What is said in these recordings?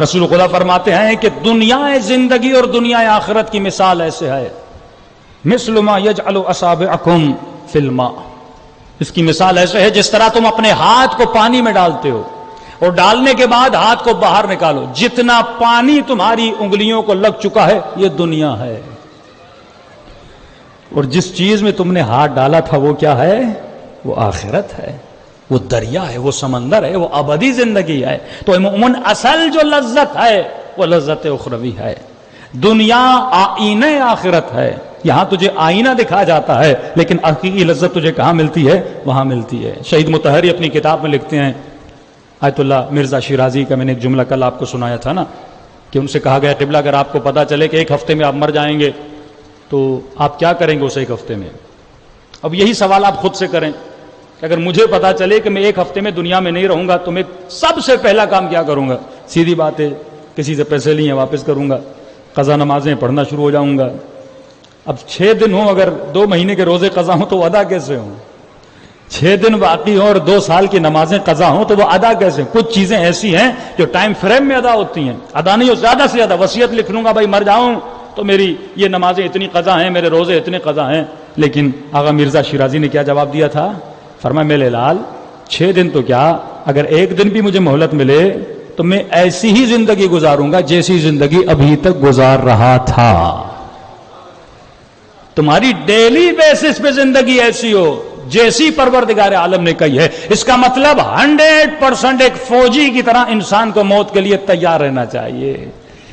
رسول خدا فرماتے ہیں کہ دنیا زندگی اور دنیا آخرت کی مثال ایسے ہے، مثل ما یجعل اصابعکم فی الماء، اس کی مثال ایسے ہے جس طرح تم اپنے ہاتھ کو پانی میں ڈالتے ہو اور ڈالنے کے بعد ہاتھ کو باہر نکالو، جتنا پانی تمہاری انگلیوں کو لگ چکا ہے یہ دنیا ہے، اور جس چیز میں تم نے ہاتھ ڈالا تھا وہ کیا ہے؟ وہ آخرت ہے، وہ دریا ہے، وہ سمندر ہے، وہ ابدی زندگی ہے۔ تو عموماً اصل جو لذت ہے وہ لذت اخروی ہے، دنیا آئینہ آخرت ہے، یہاں تجھے آئینہ دکھا جاتا ہے لیکن حقیقی لذت تجھے کہاں ملتی ہے؟ وہاں ملتی ہے۔ شہید مطہری اپنی کتاب میں لکھتے ہیں، آیت اللہ مرزا شیرازی کا میں نے ایک جملہ کل آپ کو سنایا تھا نا کہ ان سے کہا گیا قبلہ اگر آپ کو پتا چلے کہ ایک ہفتے میں آپ مر جائیں گے تو آپ کیا کریں گے اس ایک ہفتے میں؟ اب یہی سوال آپ خود سے کریں کہ اگر مجھے پتا چلے کہ میں ایک ہفتے میں دنیا میں نہیں رہوں گا تو میں سب سے پہلا کام کیا کروں گا؟ سیدھی بات ہے، کسی سے پیسے لیے واپس کروں گا، قضا نمازیں پڑھنا شروع ہو جاؤں گا۔ اب 6 دن ہوں، اگر 2 مہینے کے روزے قضا ہوں تو وہ ادا کیسے ہوں؟ 6 دن باقی ہوں اور 2 سال کی نمازیں قضا ہوں تو وہ ادا کیسے؟ کچھ چیزیں ایسی ہیں جو ٹائم فریم میں ادا ہوتی ہیں، ادا نہیں ہو، زیادہ سے زیادہ وصیت لکھ لوں گا بھائی مر جاؤں تو میری یہ نمازیں اتنی قضا ہیں، میرے روزے اتنے قضا ہیں۔ لیکن آغا مرزا شیرازی نے کیا جواب دیا تھا؟ فرمایا میرے لال 6 دن تو کیا، اگر 1 دن بھی مجھے مہلت ملے تو میں ایسی ہی زندگی گزاروں گا جیسی زندگی ابھی تک گزار رہا تھا۔ تمہاری ڈیلی بیسس پہ زندگی ایسی ہو جیسی پروردگار عالم نے کہی ہے۔ اس کا مطلب 100% ایک فوجی کی طرح انسان کو موت کے لیے تیار رہنا چاہیے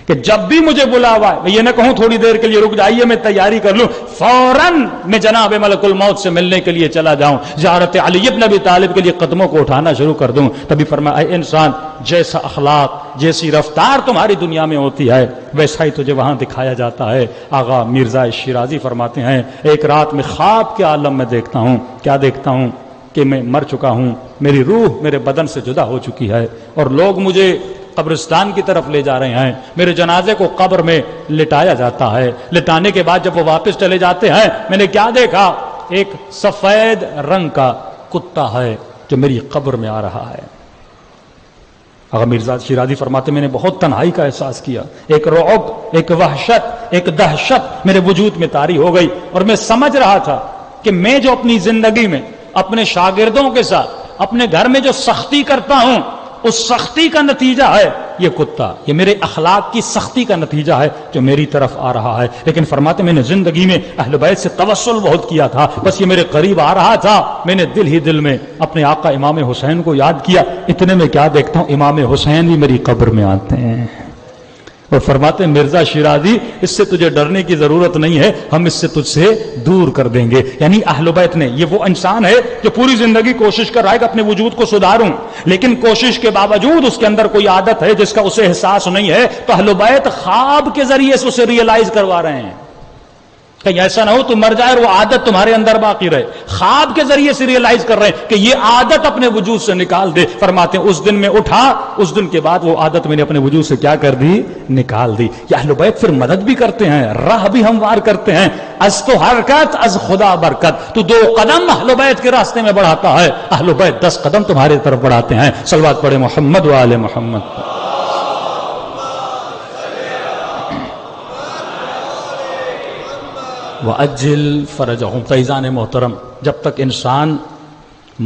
کہ جب بھی مجھے بلاوا ہے میں یہ نہ کہوں تھوڑی دیر کے لیے رک جائیے میں تیاری کر لوں، فوراً میں جناب ملک الموت سے ملنے کے لیے چلا جاؤں، زیارت علی ابن ابی طالب کے لیے قدموں کو اٹھانا شروع کر دوں۔ تبھی فرمایا اے انسان، جیسا اخلاق جیسی رفتار تمہاری دنیا میں ہوتی ہے ویسا ہی تجھے وہاں دکھایا جاتا ہے۔ آغا مرزا شیرازی فرماتے ہیں ایک رات میں خواب کے عالم میں دیکھتا ہوں، کیا دیکھتا ہوں؟ کہ میں مر چکا ہوں، میری روح میرے بدن سے جدا ہو چکی ہے اور لوگ مجھے قبرستان کی طرف لے جا رہے ہیں، میرے جنازے کو قبر میں لٹایا جاتا ہے، لٹانے کے بعد جب وہ واپس چلے جاتے ہیں میں نے کیا دیکھا؟ ایک سفید رنگ کا کتا ہے جو میری قبر میں آ رہا ہے۔ اگر مرزا شیرازی فرماتے میں نے بہت تنہائی کا احساس کیا، ایک رعب، ایک وحشت، ایک دہشت میرے وجود میں طاری ہو گئی، اور میں سمجھ رہا تھا کہ میں جو اپنی زندگی میں اپنے شاگردوں کے ساتھ اپنے گھر میں جو سختی کرتا ہوں اس سختی کا نتیجہ ہے یہ کتا، یہ میرے اخلاق کی سختی کا نتیجہ ہے جو میری طرف آ رہا ہے۔ لیکن فرماتے میں نے زندگی میں اہل بیت سے توسل بہت کیا تھا، بس یہ میرے قریب آ رہا تھا، میں نے دل ہی دل میں اپنے آقا امام حسین کو یاد کیا۔ اتنے میں کیا دیکھتا ہوں امام حسین بھی میری قبر میں آتے ہیں، اور فرماتے ہیں مرزا شیرازی اس سے تجھے ڈرنے کی ضرورت نہیں ہے، ہم اس سے تجھ سے دور کر دیں گے۔ یعنی اہل بیت نے، یہ وہ انسان ہے جو پوری زندگی کوشش کر رہا ہے کہ اپنے وجود کو سدھاروں، لیکن کوشش کے باوجود اس کے اندر کوئی عادت ہے جس کا اسے احساس نہیں ہے، تو اہل بیت خواب کے ذریعے سے اسے ریئلائز کروا رہے ہیں۔ کہیں ایسا نہ ہو تم مر جائے اور وہ عادت تمہارے اندر باقی رہے، خواب کے ذریعے سے ریئلائز کر رہے ہیں کہ یہ عادت اپنے وجود سے نکال دے۔ فرماتے ہیں اس دن میں اٹھا، اس دن کے بعد وہ عادت میں نے اپنے وجود سے کیا کر دی؟ نکال دی۔ یہ اہل بیت پھر مدد بھی کرتے ہیں، راہ بھی ہموار کرتے ہیں۔ از تو حرکت از خدا برکت، تو 2 قدم اہل بیت کے راستے میں بڑھاتا ہے، اہل بیت 10 قدم تمہاری طرف بڑھاتے ہیں۔ صلوات پڑھے محمد و آل محمد۔ وَأَجِّلْ فَرَجَهُمْ۔ فیضان محترم، جب تک انسان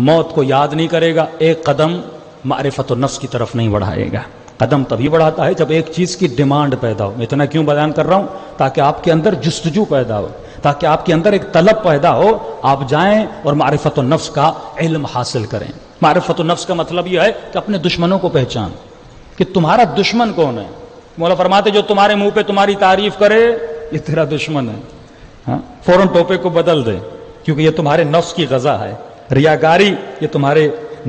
موت کو یاد نہیں کرے گا ایک قدم معرفت النفس کی طرف نہیں بڑھائے گا۔ قدم تبھی بڑھاتا ہے جب ایک چیز کی ڈیمانڈ پیدا ہو۔ میں اتنا کیوں بیان کر رہا ہوں؟ تاکہ آپ کے اندر جستجو پیدا ہو، تاکہ آپ کے اندر ایک طلب پیدا ہو، آپ جائیں اور معرفت النفس کا علم حاصل کریں۔ معرفت النفس کا مطلب یہ ہے کہ اپنے دشمنوں کو پہچان کہ تمہارا دشمن کون ہے۔ مولا فرماتے جو تمہارے منہ پہ تمہاری تعریف کرے یہ تیرا دشمن ہے، ہاں فوراً ٹاپک کو بدل دے، کیونکہ یہ تمہارے نفس کی غذا ہے۔ ریاکاری یہ تمہارے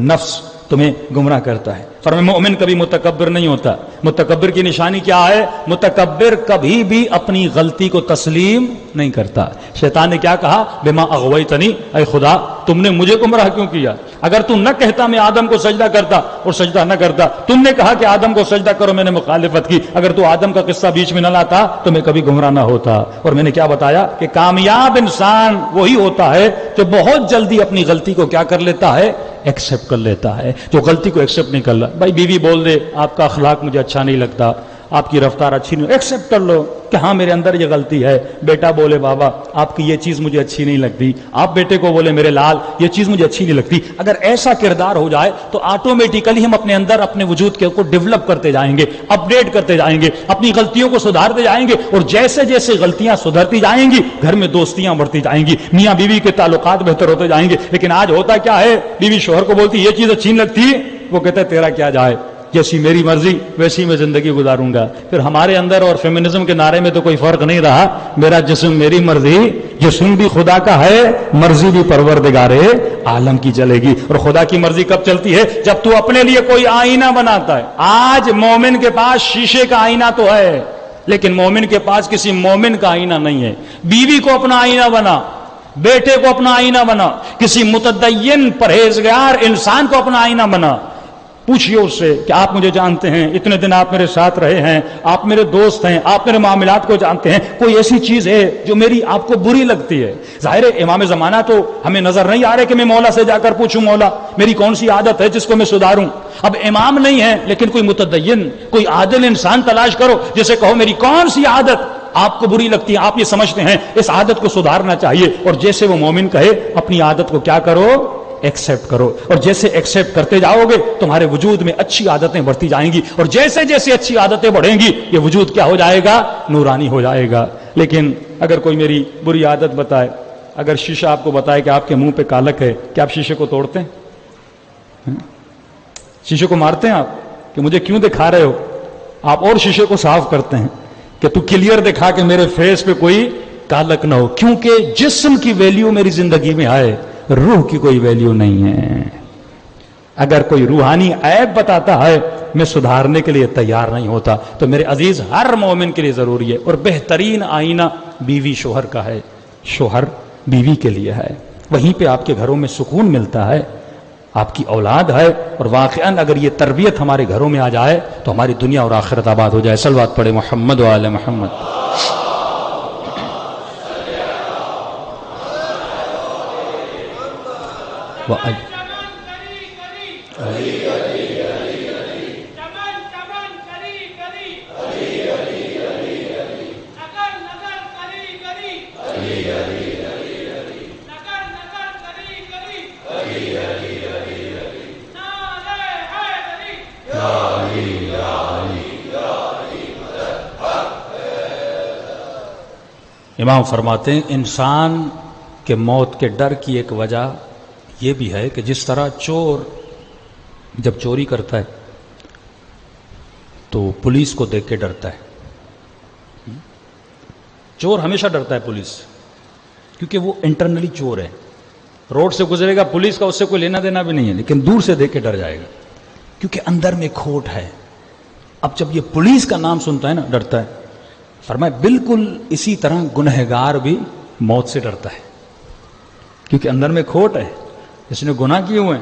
نفس تمہیں گمراہ کرتا ہے۔ فرمایا مومن کبھی متکبر نہیں ہوتا۔ متکبر کی نشانی کیا ہے؟ متکبر کبھی بھی اپنی غلطی کو تسلیم نہیں کرتا۔ شیطان نے کیا کہا؟ بما اغویتنی، اے خدا تم نے مجھے گمراہ کیوں کیا؟ اگر تم نہ کہتا میں آدم کو سجدہ کرتا اور سجدہ نہ کرتا، تم نے کہا کہ آدم کو سجدہ کرو، میں نے مخالفت کی، اگر تو آدم کا قصہ بیچ میں نہ لاتا تو میں کبھی گمراہ نہ ہوتا۔ اور میں نے کیا بتایا کہ کامیاب انسان وہی ہوتا ہے جو بہت جلدی اپنی غلطی کو کیا کر لیتا ہے؟ ایکسپٹ کر لیتا ہے۔ جو غلطی کو ایکسپٹ نہیں کر رہا، بھائی بیوی بول دے آپ کا اخلاق مجھے اچھا اچھا نہیں لگتا, آپ کی رفتار اچھی نہیں, ایکسیپٹ کر لو کہ ہاں میرے اندر یہ غلطی ہے. بیٹا بولے بابا آپ کی یہ چیز مجھے اچھی نہیں لگتی, آپ بیٹے کو بولے میرے لال یہ چیز مجھے اچھی نہیں لگتی. اگر ایسا کردار ہو جائے تو آٹومیٹیکلی ہم اپنے اندر اپنے وجود کو ڈیولپ کرتے جائیں گے, اپڈیٹ کرتے جائیں گے, اپنی غلطیوں کو سدھارتے جائیں گے, اور جیسے جیسے غلطیاں سدھرتی جائیں گی گھر میں دوستیاں بڑھتی جائیں گی, میاں بیوی کے تعلقات بہتر ہوتے جائیں گے. لیکن آج ہوتا کیا ہے, بیوی شوہر کو بولتی یہ چیز اچھی نہیں لگتی, وہ کہتا ہے تیرا کیا جائے, جیسی میری مرضی ویسی میں زندگی گزاروں گا. پھر ہمارے اندر اور فیمنزم کے نعرے میں تو کوئی فرق نہیں رہا, میرا جسم میری مرضی, جسم بھی خدا کا ہے, مرضی بھی پروردگار عالم کی چلے گی. اور خدا کی مرضی کب چلتی ہے, جب تو اپنے لیے کوئی آئینہ بناتا ہے. آج مومن کے پاس شیشے کا آئینہ تو ہے, لیکن مومن کے پاس کسی مومن کا آئینہ نہیں ہے. بیوی کو اپنا آئینہ بنا, بیٹے کو اپنا آئینہ بنا, کسی متدین پرہیزگار انسان کو اپنا آئینہ بنا. پوچھئے اس سے کہ آپ مجھے جانتے ہیں, اتنے دن آپ میرے ساتھ رہے ہیں, آپ میرے دوست ہیں, آپ میرے معاملات کو جانتے ہیں, کوئی ایسی چیز ہے جو میری آپ کو بری لگتی ہے؟ ظاہر ہے امام زمانہ تو ہمیں نظر نہیں آ رہے کہ میں مولا سے جا کر پوچھوں مولا میری کون سی عادت ہے جس کو میں سدھاروں. اب امام نہیں ہے لیکن کوئی متدین, کوئی عادل انسان تلاش کرو جسے کہو میری کون سی عادت آپ کو بری لگتی ہے, آپ یہ سمجھتے ہیں اس عادت کو سدھارنا چاہیے. اور جیسے وہ مومن کہے اپنی عادت کو کیا کرو, ایکسیپٹ کرو. اور جیسے ایکسیپٹ کرتے جاؤ گے تمہارے وجود میں اچھی عادتیں بڑھتی جائیں گی, اور جیسے جیسے اچھی عادتیں بڑھیں گی یہ وجود کیا ہو جائے گا, نورانی ہو جائے گا. لیکن اگر کوئی میری بری عادت بتائے, اگر شیشہ آپ کو بتائے کہ آپ کے منہ پہ کالک ہے, کیا آپ شیشے کو توڑتے ہیں؟ شیشے کو مارتے ہیں آپ کہ مجھے کیوں دکھا رہے ہو؟ آپ اور شیشے کو صاف کرتے ہیں کہ تو کلیئر دکھا کہ میرے فیس پہ کوئی کالک نہ ہو, کیونکہ جسم کی ویلیو میری زندگی میں آئے, روح کی کوئی ویلیو نہیں ہے. اگر کوئی روحانی عیب بتاتا ہے میں سدھارنے کے لیے تیار نہیں ہوتا. تو میرے عزیز ہر مومن کے لیے ضروری ہے, اور بہترین آئینہ بیوی شوہر کا ہے, شوہر بیوی کے لیے ہے. وہیں پہ آپ کے گھروں میں سکون ملتا ہے, آپ کی اولاد ہے. اور واقعاً اگر یہ تربیت ہمارے گھروں میں آ جائے تو ہماری دنیا اور آخرت آباد ہو جائے. صلوات پڑھے محمد و آل محمد. امام فرماتے ہیں انسان کے موت کے ڈر کی ایک وجہ یہ بھی ہے کہ جس طرح چور جب چوری کرتا ہے تو پولیس کو دیکھ کے ڈرتا ہے. چور ہمیشہ ڈرتا ہے پولیس سے, کیونکہ وہ انٹرنلی چور ہے. روڈ سے گزرے گا پولیس کا اس سے کوئی لینا دینا بھی نہیں ہے, لیکن دور سے دیکھ کے ڈر جائے گا کیونکہ اندر میں کھوٹ ہے. اب جب یہ پولیس کا نام سنتا ہے نا ڈرتا ہے. فرمایا بالکل اسی طرح گنہگار بھی موت سے ڈرتا ہے کیونکہ اندر میں کھوٹ ہے, اس نے گناہ کیے ہوئے ہیں.